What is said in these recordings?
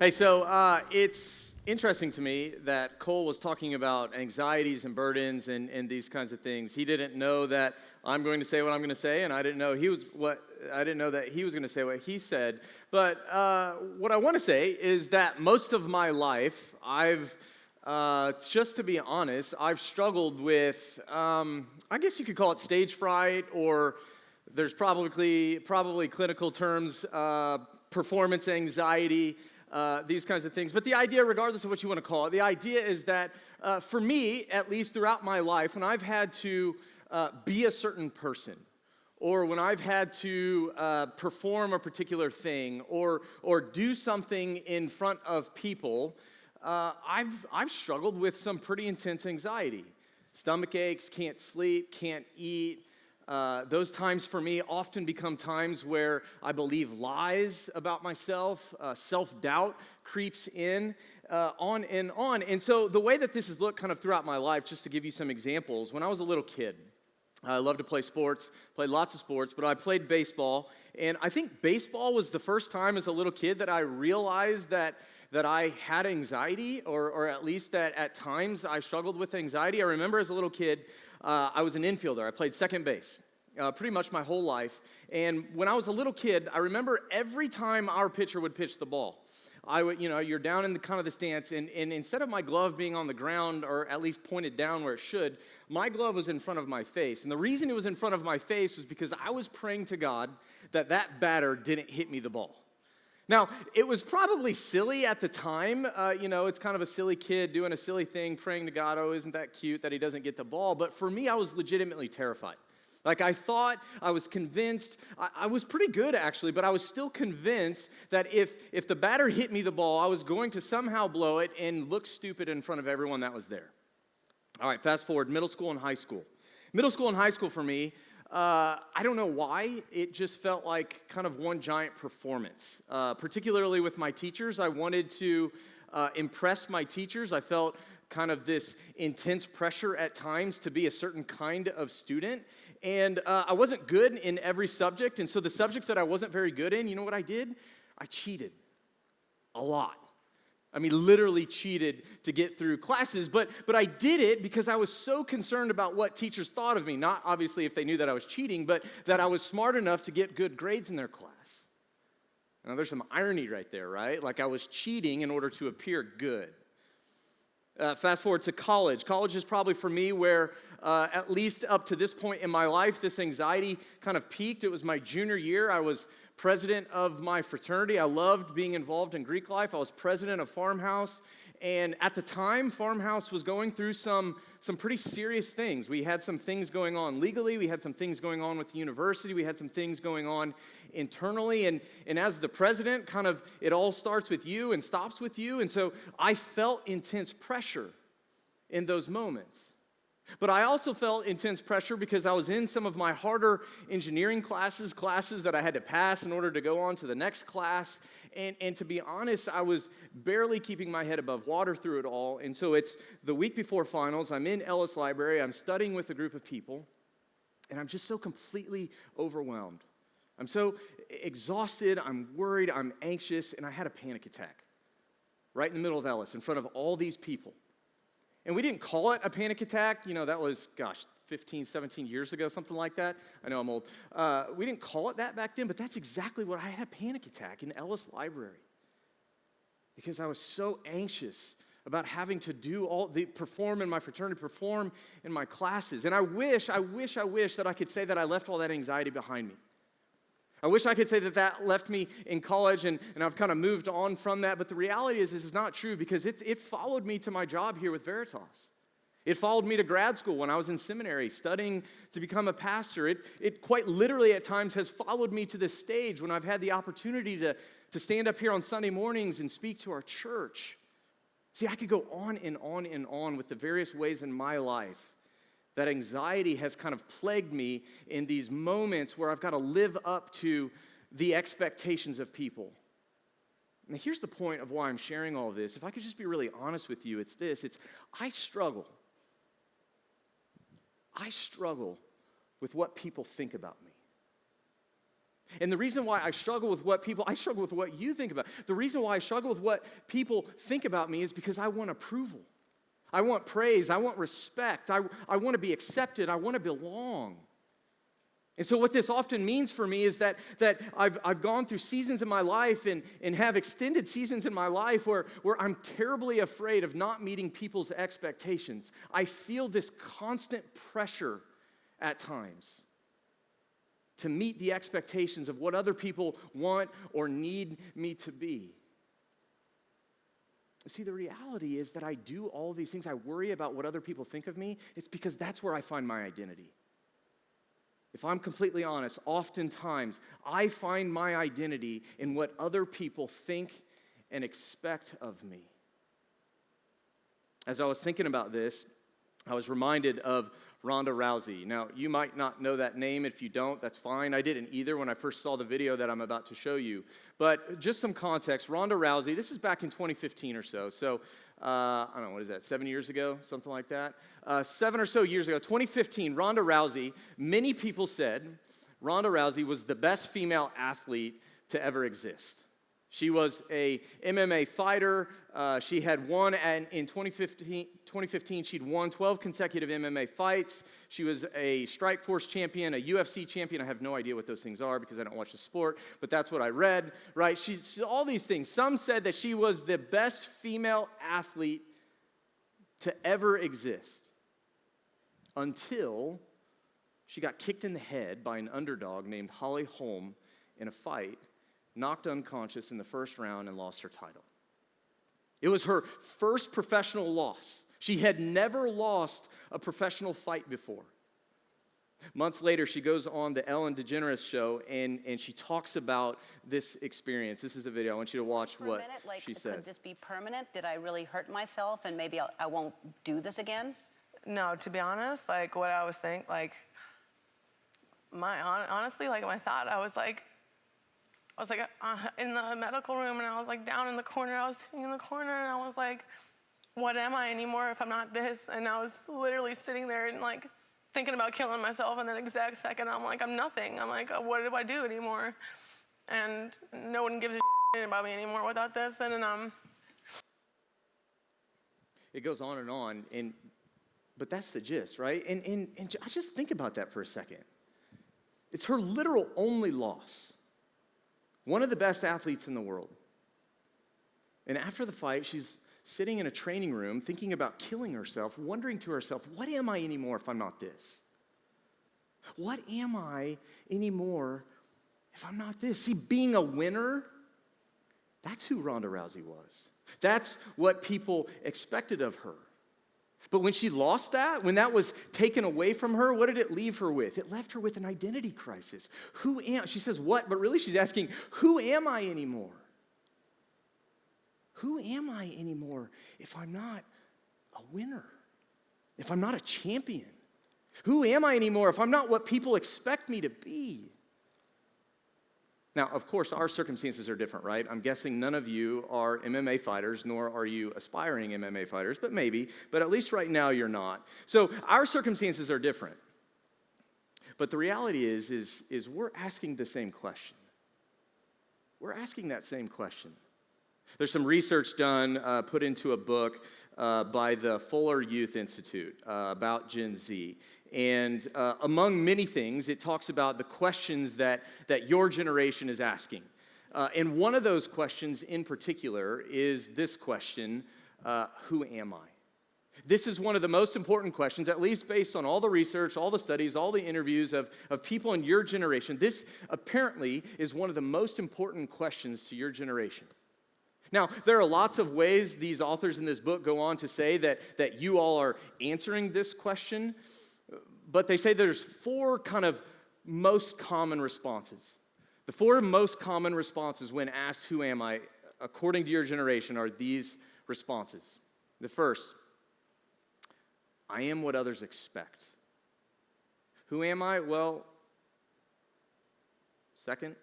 Hey, so it's interesting to me that Cole was talking about anxieties and burdens and these kinds of things. He didn't know that I'm going to say what I'm going to say, and I didn't know that he was going to say what he said. But what I want to say is that most of my life, just to be honest, I've struggled with, I guess you could call it stage fright, or there's probably clinical terms, performance anxiety. These kinds of things. But the idea, regardless of what you want to call it, the idea is that for me, at least throughout my life, when I've had to be a certain person, or when I've had to perform a particular thing, or do something in front of people, I've struggled with some pretty intense anxiety. Stomach aches, can't sleep, can't eat. Those times for me often become times where I believe lies about myself, self-doubt creeps in, on and on. And so the way that this has looked kind of throughout my life, just to give you some examples, when I was a little kid, I loved to play sports, played lots of sports, but I played baseball, and I think baseball was the first time as a little kid that I realized that I had anxiety, or at least that at times I struggled with anxiety. I remember as a little kid, I was an infielder. I played second base pretty much my whole life. And when I was a little kid, I remember every time our pitcher would pitch the ball, you're down in the kind of the stance, and instead of my glove being on the ground, or at least pointed down where it should, my glove was in front of my face. And the reason it was in front of my face was because I was praying to God that batter didn't hit me the ball. Now, it was probably silly at the time. It's kind of a silly kid doing a silly thing, praying to God, oh, isn't that cute that he doesn't get the ball? But for me, I was legitimately terrified. Like, I thought, I was convinced, I was pretty good actually, but I was still convinced that if the batter hit me the ball, I was going to somehow blow it and look stupid in front of everyone that was there. All right, fast forward, middle school and high school. Middle school and high school for me, I don't know why, it just felt like kind of one giant performance. Particularly with my teachers, I wanted to impress my teachers. I felt kind of this intense pressure at times to be a certain kind of student. And I wasn't good in every subject, and so the subjects that I wasn't very good in, you know what I did? I cheated a lot. I mean, literally cheated to get through classes, but I did it because I was so concerned about what teachers thought of me. Not obviously if they knew that I was cheating, but that I was smart enough to get good grades in their class. Now, there's some irony right there, right? Like I was cheating in order to appear good. Fast forward to college. College is probably for me where, at least up to this point in my life, this anxiety kind of peaked. It was my junior year. I was president of my fraternity. I loved being involved in Greek life. I was president of Farmhouse. And at the time, Farmhouse was going through some pretty serious things. We had some things going on legally. We had some things going on with the university. We had some things going on internally. And as the president, kind of it all starts with you and stops with you. And so I felt intense pressure in those moments. But I also felt intense pressure because I was in some of my harder engineering classes that I had to pass in order to go on to the next class. And to be honest, I was barely keeping my head above water through it all. And so it's the week before finals. I'm in Ellis Library. I'm studying with a group of people. And I'm just so completely overwhelmed. I'm so exhausted. I'm worried. I'm anxious. And I had a panic attack right in the middle of Ellis in front of all these people. And we didn't call it a panic attack. That was, 15, 17 years ago, something like that. I know I'm old. We didn't call it that back then, but that's exactly what I had, a panic attack in Ellis Library. Because I was so anxious about having to perform in my fraternity, perform in my classes. And I wish that I could say that I left all that anxiety behind me. I wish I could say that left me in college and I've kind of moved on from that, but the reality is this is not true because it followed me to my job here with Veritas. It followed me to grad school when I was in seminary studying to become a pastor. It quite literally at times has followed me to this stage when I've had the opportunity to stand up here on Sunday mornings and speak to our church. See, I could go on and on and on with the various ways in my life that anxiety has kind of plagued me in these moments where I've got to live up to the expectations of people. Now, here's the point of why I'm sharing all of this. If I could just be really honest with you, it's this. I struggle with what people think about me. And the reason why I struggle with I struggle with what you think about. The reason why I struggle with what people think about me is because I want approval. I want praise. I want respect. I want to be accepted. I want to belong. And so what this often means for me is that I've gone through seasons in my life and have extended seasons in my life where I'm terribly afraid of not meeting people's expectations. I feel this constant pressure at times to meet the expectations of what other people want or need me to be. See, the reality is that I do all these things. I worry about what other people think of me. It's because that's where I find my identity. If I'm completely honest, oftentimes I find my identity in what other people think and expect of me. As I was thinking about this, I was reminded of Ronda Rousey. Now, you might not know that name. If you don't, that's fine. I didn't either when I first saw the video that I'm about to show you. But just some context, Ronda Rousey, this is back in 2015 or so. So, I don't know, what is that, 7 years ago? Something like that? 7 or so years ago, 2015, Ronda Rousey, many people said Ronda Rousey was the best female athlete to ever exist. She was a MMA fighter. She had won, and in 2015, she'd won 12 consecutive MMA fights. She was a Strikeforce champion, a UFC champion. I have no idea what those things are because I don't watch the sport, but that's what I read, right? She's all these things. Some said that she was the best female athlete to ever exist until she got kicked in the head by an underdog named Holly Holm in a fight, knocked unconscious in the first round, and lost her title. It was her first professional loss. She had never lost a professional fight before. Months later, she goes on the Ellen DeGeneres show, and she talks about this experience. This is the video. I want you to watch what she says. Could this be permanent? Did I really hurt myself, and maybe I won't do this again? No, to be honest, like what I was thinking, like honestly, like my thought, I was like in the medical room, and I was like down in the corner. I was sitting in the corner, and I was like, what am I anymore if I'm not this? And I was literally sitting there and like thinking about killing myself. And that exact second, I'm like, I'm nothing. I'm like, what do I do anymore? And no one gives a shit about me anymore without this. And then it goes on, but that's the gist, right? And I just think about that for a second. It's her literal only loss. One of the best athletes in the world. And after the fight, she's sitting in a training room thinking about killing herself, wondering to herself, what am I anymore if I'm not this? What am I anymore if I'm not this? See, being a winner, that's who Ronda Rousey was. That's what people expected of her. But when she lost that, when that was taken away from her, what did it leave her with? It left her with an identity crisis. She says, what? But really she's asking, who am I anymore? Who am I anymore if I'm not a winner? If I'm not a champion? Who am I anymore if I'm not what people expect me to be? Now, of course, our circumstances are different, right? I'm guessing none of you are MMA fighters, nor are you aspiring MMA fighters, but maybe. But at least right now, you're not. So our circumstances are different. But the reality is we're asking the same question. We're asking that same question. There's some research done, put into a book by the Fuller Youth Institute about Gen Z. And among many things, it talks about the questions that your generation is asking. And one of those questions in particular is this question, who am I? This is one of the most important questions, at least based on all the research, all the studies, all the interviews of people in your generation. This apparently is one of the most important questions to your generation. Now, there are lots of ways these authors in this book go on to say that you all are answering this question, but they say there's 4 kind of most common responses. The 4 most common responses when asked, who am I, according to your generation, are these responses. The first, I am what others expect. Who am I? Well, second,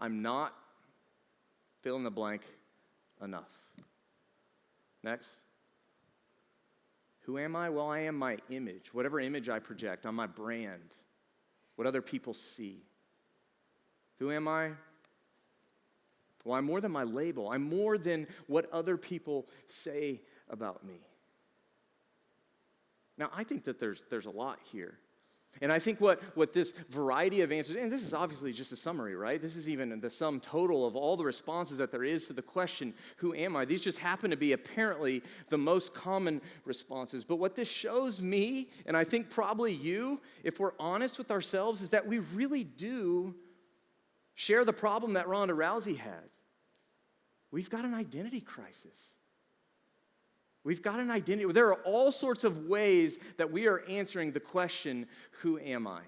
I'm not fill in the blank enough. Next. Who am I? Well, I am my image. Whatever image I project, I'm my brand. what other people see. Who am I? Well, I'm more than my label. I'm more than what other people say about me. Now, I think that there's a lot here. And I think what this variety of answers, and this is obviously just a summary, right? This is even the sum total of all the responses that there is to the question, who am I? These just happen to be apparently the most common responses. But what this shows me, and I think probably you, if we're honest with ourselves, is that we really do share the problem that Ronda Rousey has. We've got an identity crisis. We've got an identity. There are all sorts of ways that we are answering the question, who am I?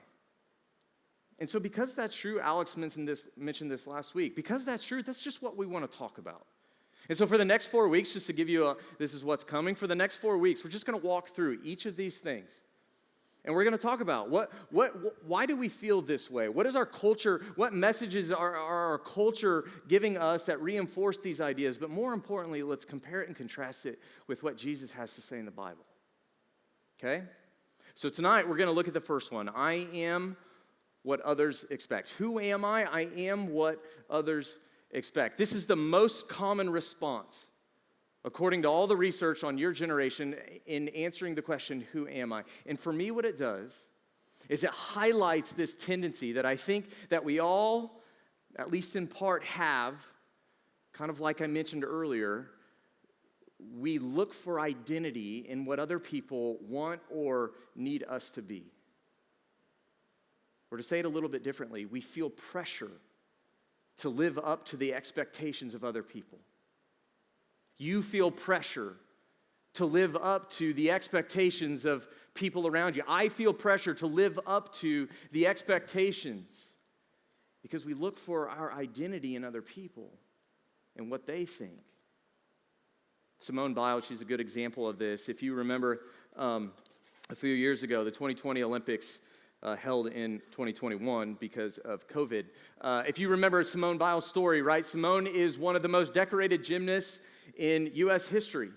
And so because that's true, Alex mentioned this last week. Because that's true, that's just what we want to talk about. And so for the next 4 weeks, just to give you this is what's coming, for the next 4 weeks, we're just going to walk through each of these things. And we're going to talk about why do we feel this way? What is our culture, what messages are our culture giving us that reinforce these ideas? But more importantly, let's compare it and contrast it with what Jesus has to say in the Bible. Okay? So tonight, we're going to look at the first one. I am what others expect. Who am I? I am what others expect. This is the most common response, according to all the research on your generation, in answering the question, who am I? And for me, what it does is it highlights this tendency that I think that we all, at least in part, have, kind of like I mentioned earlier. We look for identity in what other people want or need us to be. Or to say it a little bit differently, we feel pressure to live up to the expectations of other people. You feel pressure to live up to the expectations of people around you. I feel pressure to live up to the expectations because we look for our identity in other people and what they think. Simone Biles, she's a good example of this. If you remember a few years ago, the 2020 Olympics held in 2021 because of COVID. If you remember Simone Biles' story, right? Simone is one of the most decorated gymnasts in U.S. history.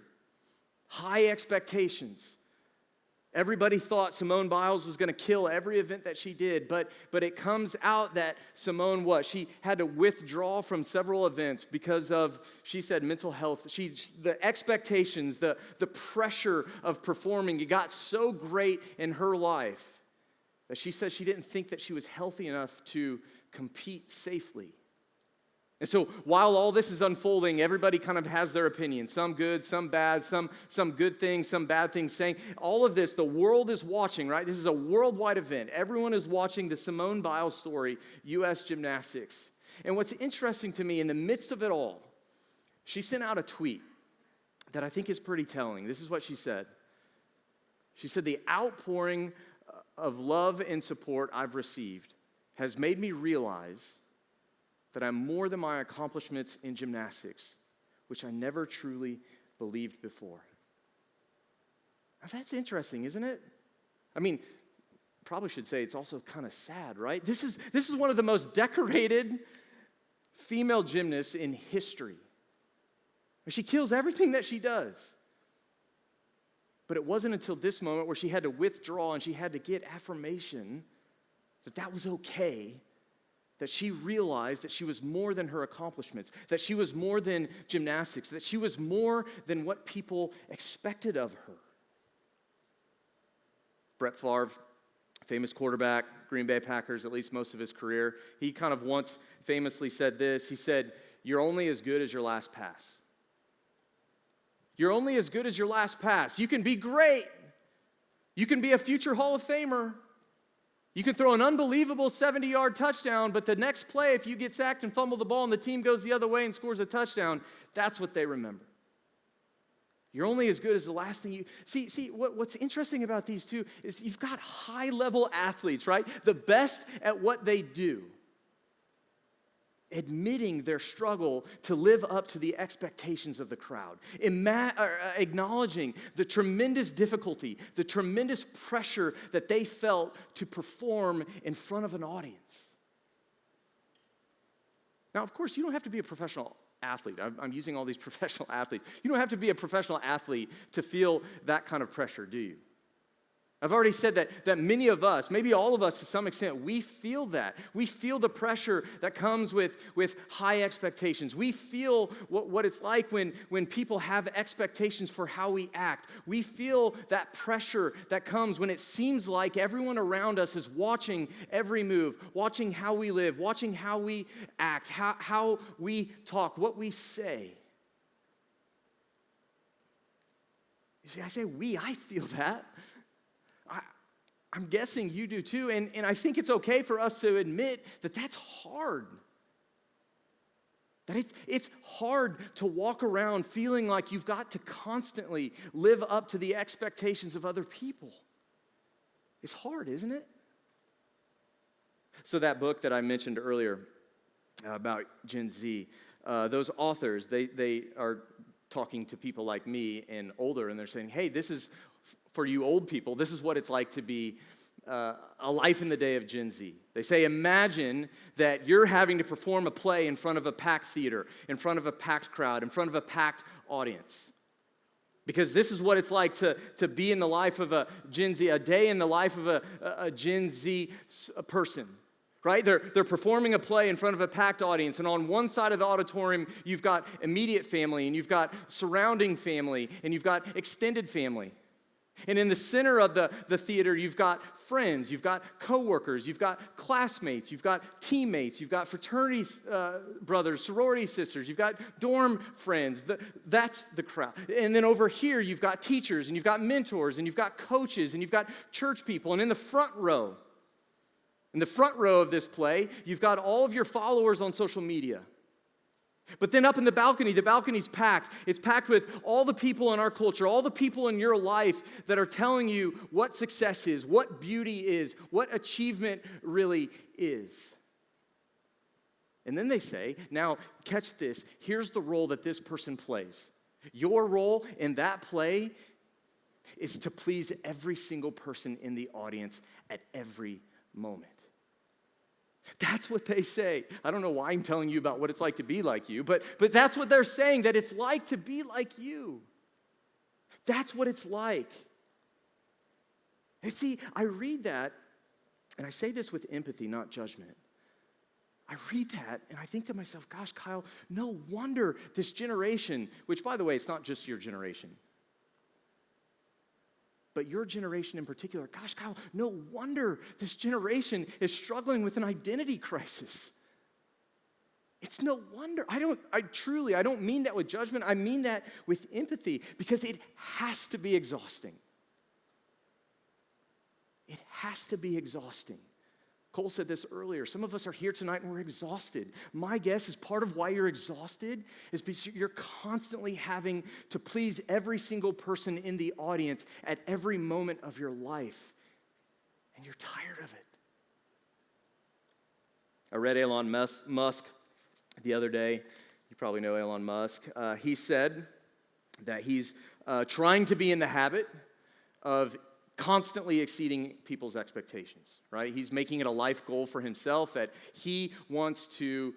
High expectations. Everybody thought Simone Biles was going to kill every event that she did, but it comes out that Simone, she had to withdraw from several events because of, she said, mental health. The expectations, the pressure of performing, it got so great in her life that she said she didn't think that she was healthy enough to compete safely. And so while all this is unfolding, everybody kind of has their opinion. Some good, some bad, some good things, some bad things, saying all of this, the world is watching, right? This is a worldwide event. Everyone is watching the Simone Biles story, U.S. gymnastics. And what's interesting to me, in the midst of it all, she sent out a tweet that I think is pretty telling. This is what she said. She said, "The outpouring of love and support I've received has made me realize that I'm more than my accomplishments in gymnastics, which I never truly believed before." Now that's interesting, isn't it? I mean, probably should say it's also kind of sad, right? This is one of the most decorated female gymnasts in history. She kills everything that she does. But it wasn't until this moment where she had to withdraw and she had to get affirmation that that was okay, that she realized that she was more than her accomplishments, that she was more than gymnastics, that she was more than what people expected of her. Brett Favre, famous quarterback, Green Bay Packers, at least most of his career, he kind of once famously said this. He said, "You're only as good as your last pass." You're only as good as your last pass. You can be great. You can be a future Hall of Famer. You can throw an unbelievable 70-yard touchdown, but the next play, if you get sacked and fumble the ball and the team goes the other way and scores a touchdown, that's what they remember. You're only as good as the last thing you... See, what's interesting about these two is you've got high-level athletes, right? The best at what they do, admitting their struggle to live up to the expectations of the crowd, acknowledging the tremendous difficulty, the tremendous pressure that they felt to perform in front of an audience. Now, of course, you don't have to be a professional athlete. I'm using all these professional athletes. You don't have to be a professional athlete to feel that kind of pressure, do you? I've already said that many of us, maybe all of us to some extent, we feel that. We feel the pressure that comes with high expectations. We feel what it's like when people have expectations for how we act. We feel that pressure that comes when it seems like everyone around us is watching every move, watching how we live, watching how we act, how we talk, what we say. You see, I say we, I feel that. I'm guessing you do too, and I think it's okay for us to admit that that's hard. That it's hard to walk around feeling like you've got to constantly live up to the expectations of other people. It's hard, isn't it? So that book that I mentioned earlier about Gen Z, those authors, they are talking to people like me and older, and they're saying, hey, this is for you old people, this is what it's like to be a life in the day of Gen Z. They say, imagine that you're having to perform a play in front of a packed theater, in front of a packed crowd, in front of a packed audience. Because this is what it's like to be in the life of a Gen Z, a day in the life of a Gen Z person. Right? They're performing a play in front of a packed audience, and on one side of the auditorium, you've got immediate family, and you've got surrounding family, and you've got extended family. And in the center of the theater, you've got friends, you've got coworkers, you've got classmates, you've got teammates, you've got fraternity brothers, sorority sisters, you've got dorm friends. That's the crowd. And then over here, you've got teachers, and you've got mentors, and you've got coaches, and you've got church people. And in the front row of this play, you've got all of your followers on social media. But then up in the balcony's packed. It's packed with all the people in our culture, all the people in your life that are telling you what success is, what beauty is, what achievement really is. And then they say, now catch this, here's the role that this person plays. Your role in that play is to please every single person in the audience at every moment. That's what they say. I don't know why I'm telling you about what it's like to be like you, but that's what they're saying, that it's like to be like you. That's what it's like. And see, I read that, and I say this with empathy, not judgment. I read that, and I think to myself, gosh, Kyle, no wonder this generation, which, by the way, it's not just your generation, but your generation in particular, gosh, Kyle, no wonder this generation is struggling with an identity crisis. It's no wonder. I don't mean that with judgment. I mean that with empathy, because it has to be exhausting. It has to be exhausting. Cole said this earlier. Some of us are here tonight and we're exhausted. My guess is part of why you're exhausted is because you're constantly having to please every single person in the audience at every moment of your life. And you're tired of it. I read Elon Musk the other day. You probably know Elon Musk. He said that he's trying to be in the habit of constantly exceeding people's expectations, right? He's making it a life goal for himself that he wants to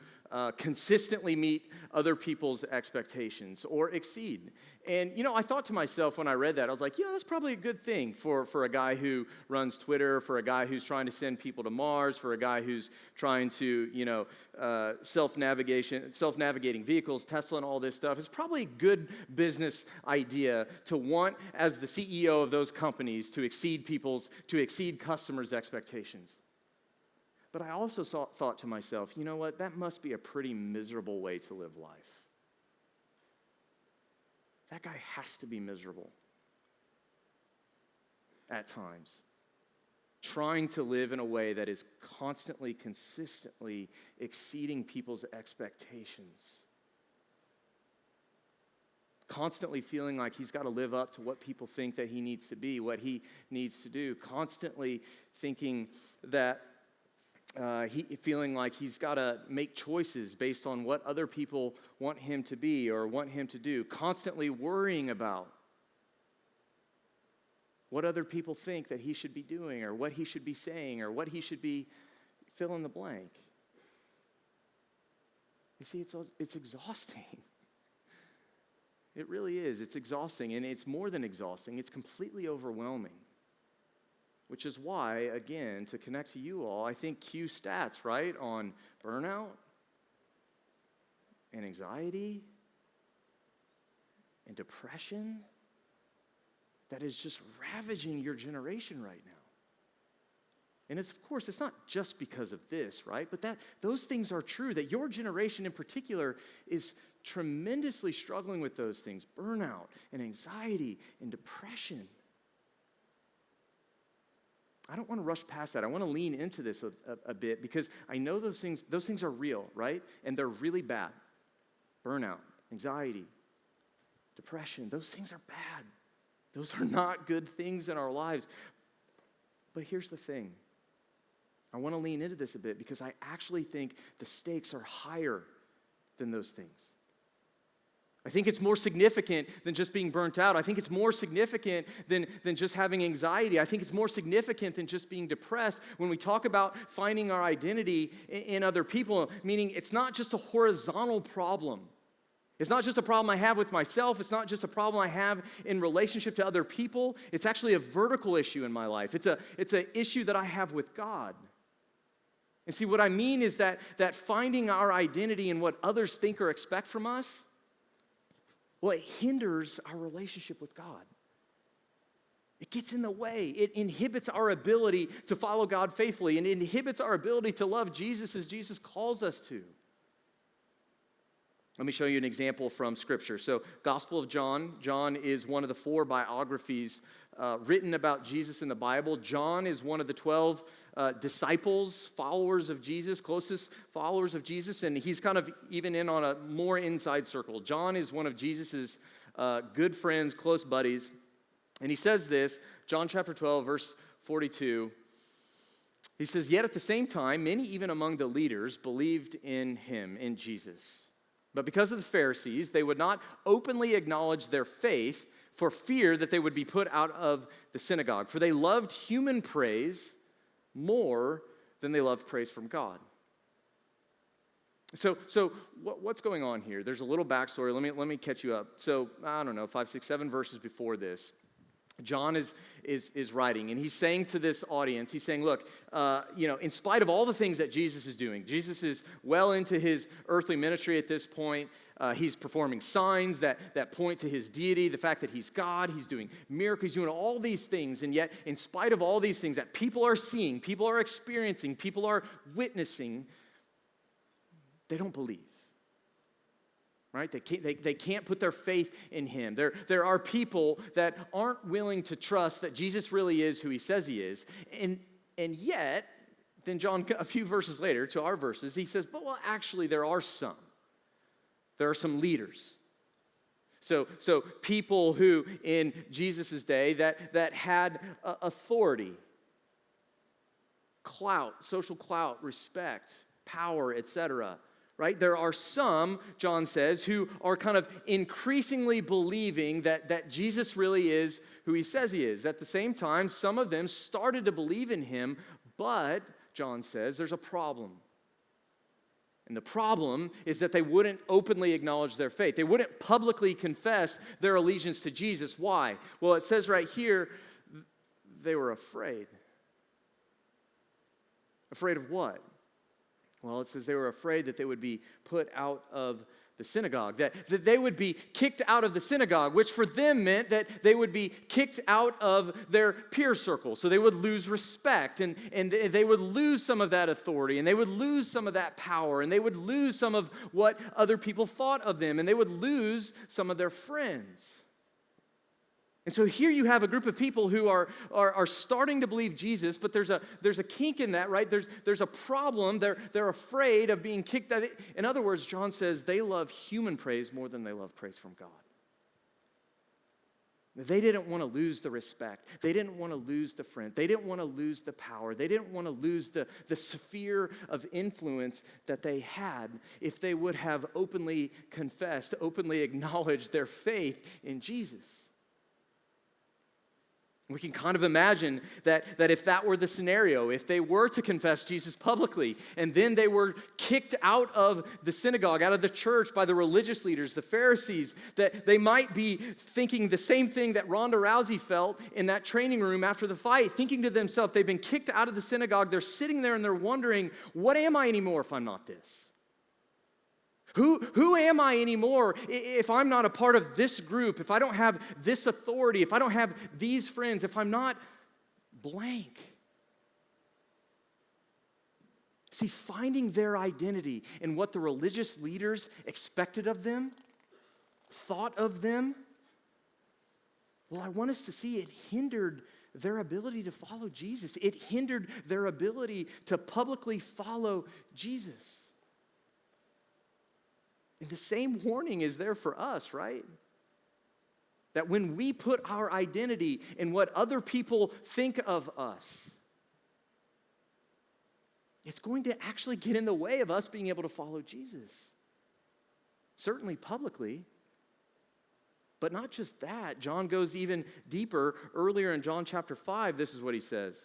consistently meet other people's expectations or exceed. And, I thought to myself when I read that, I was like, that's probably a good thing for a guy who runs Twitter, for a guy who's trying to send people to Mars, for a guy who's trying to, self-navigating vehicles, Tesla and all this stuff. It's probably a good business idea to want, as the CEO of those companies, to exceed customers' expectations. But I also thought to myself, you know what? That must be a pretty miserable way to live life. That guy has to be miserable at times, trying to live in a way that is constantly, consistently exceeding people's expectations. Constantly feeling like he's got to live up to what people think that he needs to be, what he needs to do. Constantly thinking that feeling like he's got to make choices based on what other people want him to be or want him to do. Constantly worrying about what other people think that he should be doing or what he should be saying or what he should be fill in the blank. You see, it's exhausting. It really is. It's exhausting, and it's more than exhausting. It's completely overwhelming. which is why, again, to connect to you all, I think Q stats, right, on burnout and anxiety and depression that is just ravaging your generation right now. And of course, it's not just because of this, right? But those things are true, that your generation in particular is tremendously struggling with those things, burnout and anxiety and depression. I don't want to rush past that. I want to lean into this a bit because I know those things are real, right? And they're really bad. Burnout, anxiety, depression, those things are bad. Those are not good things in our lives. But here's the thing. I want to lean into this a bit because I actually think the stakes are higher than those things. I think it's more significant than just being burnt out. I think it's more significant than just having anxiety. I think it's more significant than just being depressed when we talk about finding our identity in other people, meaning it's not just a horizontal problem. It's not just a problem I have with myself. It's not just a problem I have in relationship to other people. It's actually a vertical issue in my life. It's an issue that I have with God. And see, what I mean is that finding our identity in what others think or expect from us, well, it hinders our relationship with God. It gets in the way. It inhibits our ability to follow God faithfully, and it inhibits our ability to love Jesus as Jesus calls us to. Let me show you an example from Scripture. So, Gospel of John. John is one of the 4 biographies written about Jesus in the Bible. John is one of the 12 disciples, followers of Jesus, closest followers of Jesus, and he's kind of even in on a more inside circle. John is one of Jesus's good friends, close buddies, and he says this, John chapter 12, verse 42. He says, "Yet at the same time, many even among the leaders believed in him, in Jesus. But because of the Pharisees, they would not openly acknowledge their faith for fear that they would be put out of the synagogue. For they loved human praise more than they loved praise from God." So what's going on here? There's a little backstory. Let me catch you up. So, I don't know, 5, 6, 7 verses before this, John is writing, and he's saying to this audience, he's saying, look, in spite of all the things that Jesus is doing, Jesus is well into his earthly ministry at this point. He's performing signs that point to his deity, the fact that he's God, he's doing miracles, he's doing all these things, and yet in spite of all these things that people are seeing, people are experiencing, people are witnessing, they don't believe. Right? They can't put their faith in him. There are people that aren't willing to trust that Jesus really is who he says he is. And yet, then John, a few verses later to our verses, he says, but well, actually there are some. There are some leaders. So people who in Jesus' day that had authority, clout, social clout, respect, power, etc. Right? There are some, John says, who are kind of increasingly believing that Jesus really is who he says he is. At the same time, some of them started to believe in him, but, John says, there's a problem. And the problem is that they wouldn't openly acknowledge their faith. They wouldn't publicly confess their allegiance to Jesus. Why? Well, it says right here, they were afraid. Afraid of what? Well, it says they were afraid that they would be put out of the synagogue, that they would be kicked out of the synagogue, which for them meant that they would be kicked out of their peer circle. So they would lose respect, and they would lose some of that authority, and they would lose some of that power, and they would lose some of what other people thought of them, and they would lose some of their friends. And so here you have a group of people who are starting to believe Jesus, but there's a kink in that, right? There's a problem. They're afraid of being kicked out. In other words, John says they love human praise more than they love praise from God. They didn't want to lose the respect. They didn't want to lose the friend. They didn't want to lose the power. They didn't want to lose the sphere of influence that they had if they would have openly confessed, openly acknowledged their faith in Jesus. We can kind of imagine that if that were the scenario, if they were to confess Jesus publicly, and then they were kicked out of the synagogue, out of the church by the religious leaders, the Pharisees, that they might be thinking the same thing that Ronda Rousey felt in that training room after the fight, thinking to themselves, they've been kicked out of the synagogue, they're sitting there and they're wondering, what am I anymore if I'm not this? Who am I anymore if I'm not a part of this group, if I don't have this authority, if I don't have these friends, if I'm not blank? See, finding their identity in what the religious leaders expected of them, thought of them, well, I want us to see it hindered their ability to follow Jesus. It hindered their ability to publicly follow Jesus. And the same warning is there for us, right? That when we put our identity in what other people think of us, it's going to actually get in the way of us being able to follow Jesus. Certainly publicly, but not just that. John goes even deeper. Earlier in John chapter 5, this is what he says.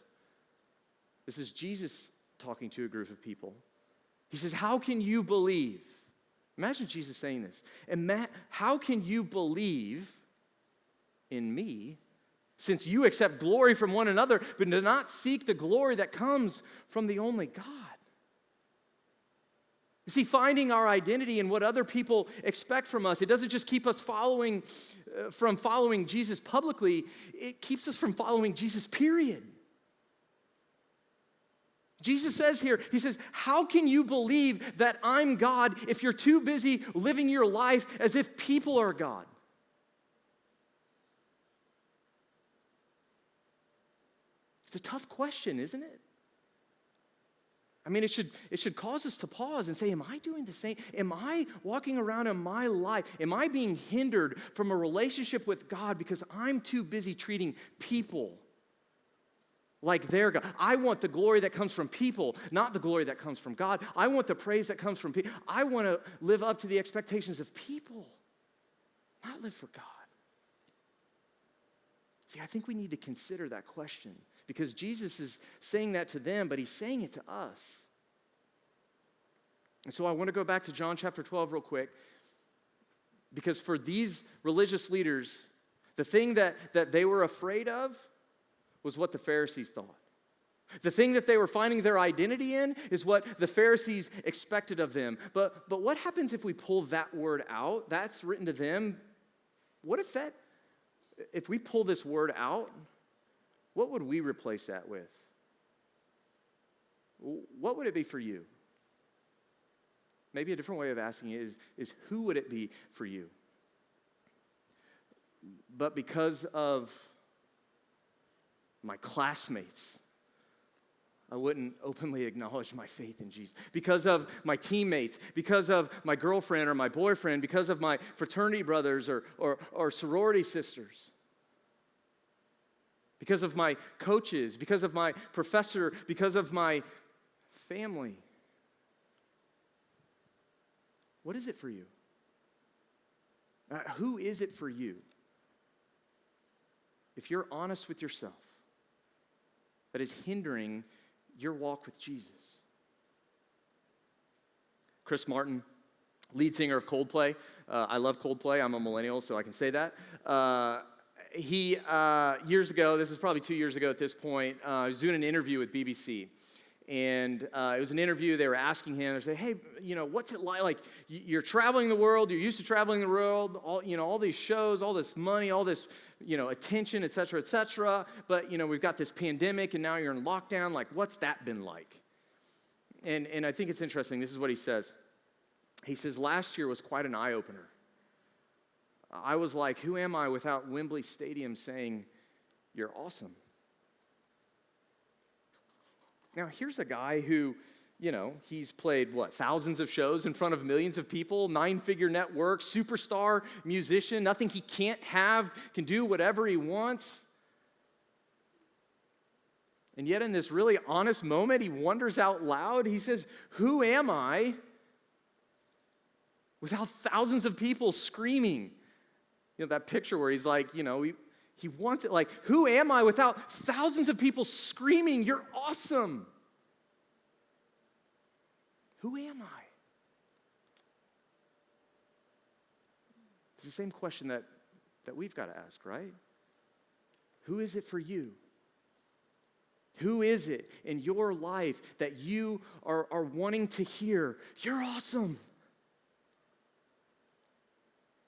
This is Jesus talking to a group of people. He says, how can you believe? Imagine Jesus saying this. How can you believe in me since you accept glory from one another but do not seek the glory that comes from the only God? You see, finding our identity in what other people expect from us, it doesn't just keep us from following Jesus publicly, it keeps us from following Jesus, period. Jesus says here, he says, how can you believe that I'm God if you're too busy living your life as if people are God? It's a tough question, isn't it? I mean, it should cause us to pause and say, am I doing the same? Am I walking around in my life? Am I being hindered from a relationship with God because I'm too busy treating people like their God? I want the glory that comes from people, not the glory that comes from God. I want the praise that comes from people. I want to live up to the expectations of people, not live for God. See, I think we need to consider that question because Jesus is saying that to them, but he's saying it to us. And so I want to go back to John chapter 12 real quick because for these religious leaders, the thing that they were afraid of was what the Pharisees thought. The thing that they were finding their identity in is what the Pharisees expected of them. But what happens if we pull that word out? That's written to them. What if we pull this word out, what would we replace that with? What would it be for you? Maybe a different way of asking it is who would it be for you? But because of my classmates, I wouldn't openly acknowledge my faith in Jesus. Because of my teammates, because of my girlfriend or my boyfriend, because of my fraternity brothers or sorority sisters, because of my coaches, because of my professor, because of my family. What is it for you? Who is it for you? If you're honest with yourself, that is hindering your walk with Jesus. Chris Martin, lead singer of Coldplay. I love Coldplay. I'm a millennial, so I can say that. He, years ago, this is probably 2 years ago at this point, was doing an interview with BBC. And it was an interview. They were asking him, they said, hey, what's it like? Like, you're traveling the world. You're used to traveling the world. All these shows, all this money, all this, attention, et cetera, et cetera. But, we've got this pandemic, and now you're in lockdown. Like, what's that been like? And I think it's interesting. This is what he says. He says, last year was quite an eye-opener. I was like, who am I without Wembley Stadium saying, you're awesome? Now, here's a guy who, he's played, thousands of shows in front of millions of people, 9-figure net worth, superstar musician, nothing he can't have, can do whatever he wants. And yet in this really honest moment, he wonders out loud, he says, who am I without thousands of people screaming? That picture where he's like, He wants it. Like, who am I without thousands of people screaming, "You're awesome"? Who am I? It's the same question that we've got to ask, right? Who is it for you? Who is it in your life that you are wanting to hear, "You're awesome.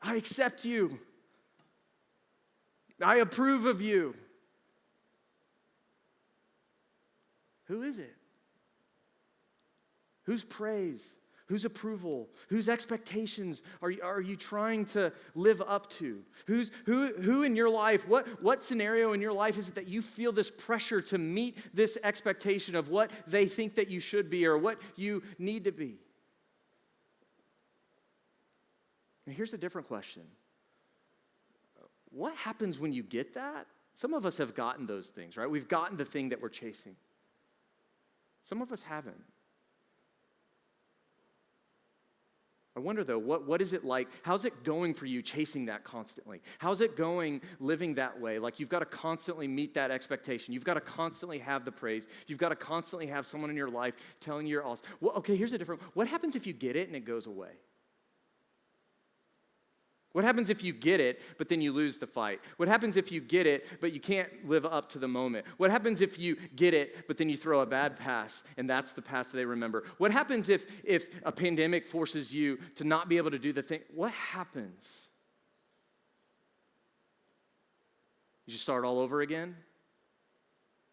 I accept you. I approve of you"? Who is it? Whose praise, whose approval, whose expectations are you trying to live up to? Who in your life, what scenario in your life is it that you feel this pressure to meet this expectation of what they think that you should be or what you need to be? And here's a different question. What happens when you get that? Some of us have gotten those things, right? We've gotten the thing that we're chasing. Some of us haven't. I wonder, though, what is it like? How's it going for you chasing that constantly? How's it going living that way? Like, you've got to constantly meet that expectation. You've got to constantly have the praise. You've got to constantly have someone in your life telling you you're awesome. Well, okay, here's a different. What happens if you get it and it goes away? What happens if you get it, but then you lose the fight? What happens if you get it, but you can't live up to the moment? What happens if you get it, but then you throw a bad pass, and that's the pass that they remember? What happens if a pandemic forces you to not be able to do the thing? What happens? You just start all over again?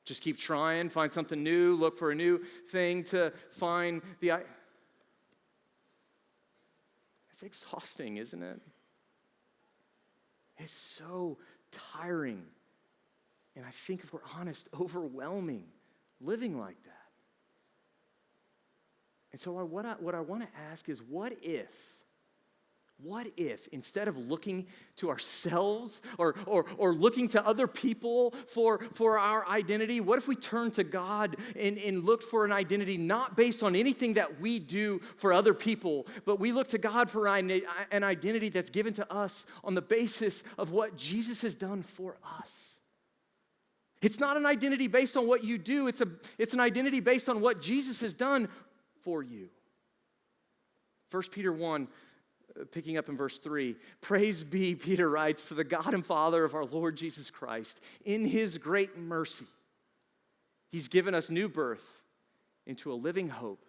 Just keep trying, find something new, look for a new thing to find the... It's exhausting, isn't it? It's so tiring, and I think if we're honest, overwhelming living like that. And so what I want to ask is, what if instead of looking to ourselves or looking to other people for our identity, what if we turn to God and look for an identity not based on anything that we do for other people, but we look to God for an identity that's given to us on the basis of what Jesus has done for us? It's not an identity based on what you do, it's an identity based on what Jesus has done for you. 1 Peter 1, picking up in verse 3, "Praise be," Peter writes, "to the God and Father of our Lord Jesus Christ. In his great mercy, he's given us new birth into a living hope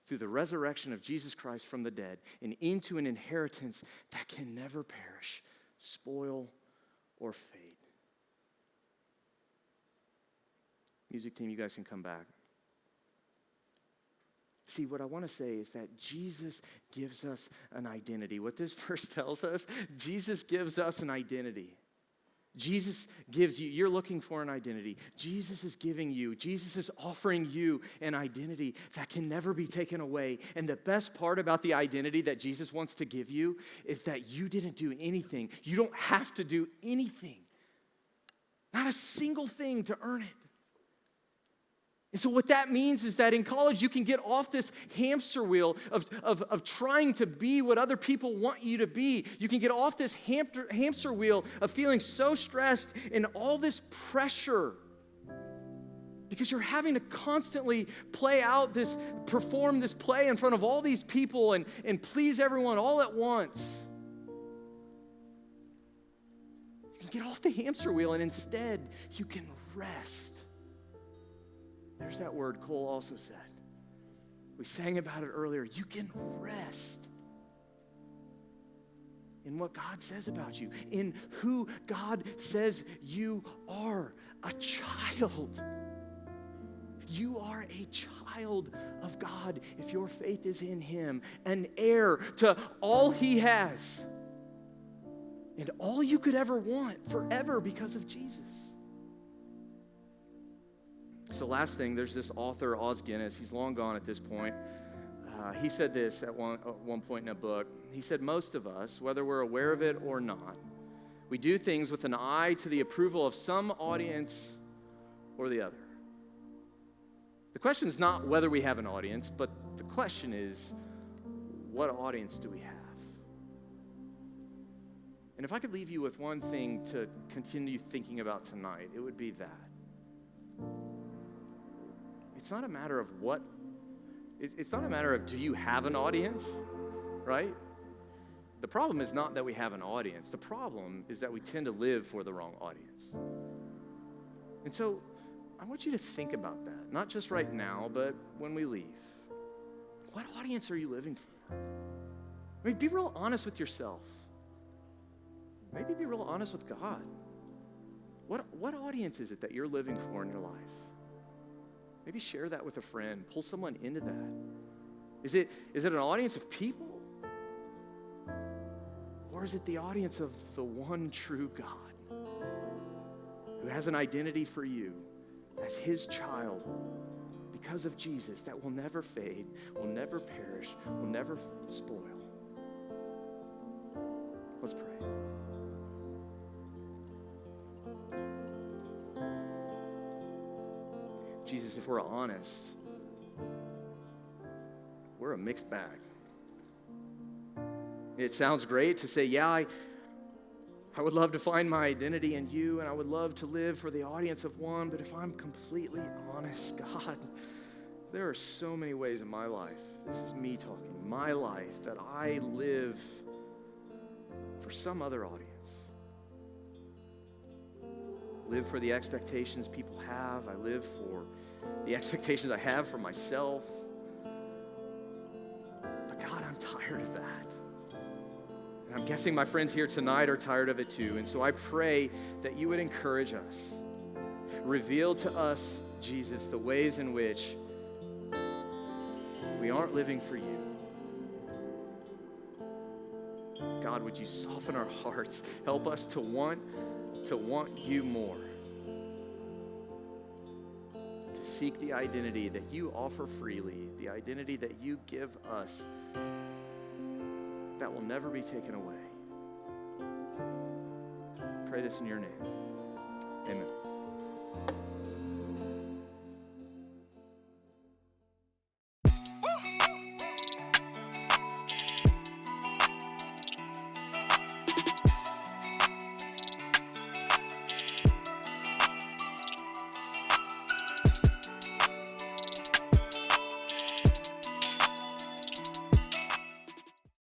through the resurrection of Jesus Christ from the dead and into an inheritance that can never perish, spoil, or fade." Music team, you guys can come back. See, what I want to say is that Jesus gives us an identity. What this verse tells us, Jesus gives us an identity. Jesus gives you, you're looking for an identity. Jesus is giving you, Jesus is offering you an identity that can never be taken away. And the best part about the identity that Jesus wants to give you is that you didn't do anything. You don't have to do anything. Not a single thing to earn it. And so what that means is that in college, you can get off this hamster wheel of trying to be what other people want you to be. You can get off this hamster wheel of feeling so stressed and all this pressure because you're having to constantly perform this play in front of all these people and please everyone all at once. You can get off the hamster wheel and instead you can rest. There's that word Cole also said. We sang about it earlier. You can rest in what God says about you, in who God says you are, a child. You are a child of God if your faith is in him, an heir to all he has, and all you could ever want forever because of Jesus. So last thing, there's this author, Os Guinness. He's long gone at this point. He said this at one point in a book. He said, most of us, whether we're aware of it or not, we do things with an eye to the approval of some audience or the other. The question is not whether we have an audience, but the question is, what audience do we have? And if I could leave you with one thing to continue thinking about tonight, it would be that. It's not a matter of it's not a matter of do you have an audience, right? The problem is not that we have an audience. The problem is that we tend to live for the wrong audience. And so I want you to think about that, not just right now, but when we leave. What audience are you living for? I mean, be real honest with yourself. Maybe be real honest with God. What audience is it that you're living for in your life? Maybe share that with a friend. Pull someone into that. Is it an audience of people? Or is it the audience of the one true God who has an identity for you as his child because of Jesus that will never fade, will never perish, will never spoil? Let's pray. Jesus, if we're honest, we're a mixed bag. It sounds great to say, yeah, I would love to find my identity in you, and I would love to live for the audience of one, but if I'm completely honest, God, there are so many ways in my life, this is me talking, my life, that I live for some other audience. Live for the expectations people have. I live for the expectations I have for myself. But God, I'm tired of that. And I'm guessing my friends here tonight are tired of it too. And so I pray that you would encourage us. Reveal to us, Jesus, the ways in which we aren't living for you. God, would you soften our hearts? Help us to want you more. To seek the identity that you offer freely, the identity that you give us that will never be taken away. Pray this in your name. Amen.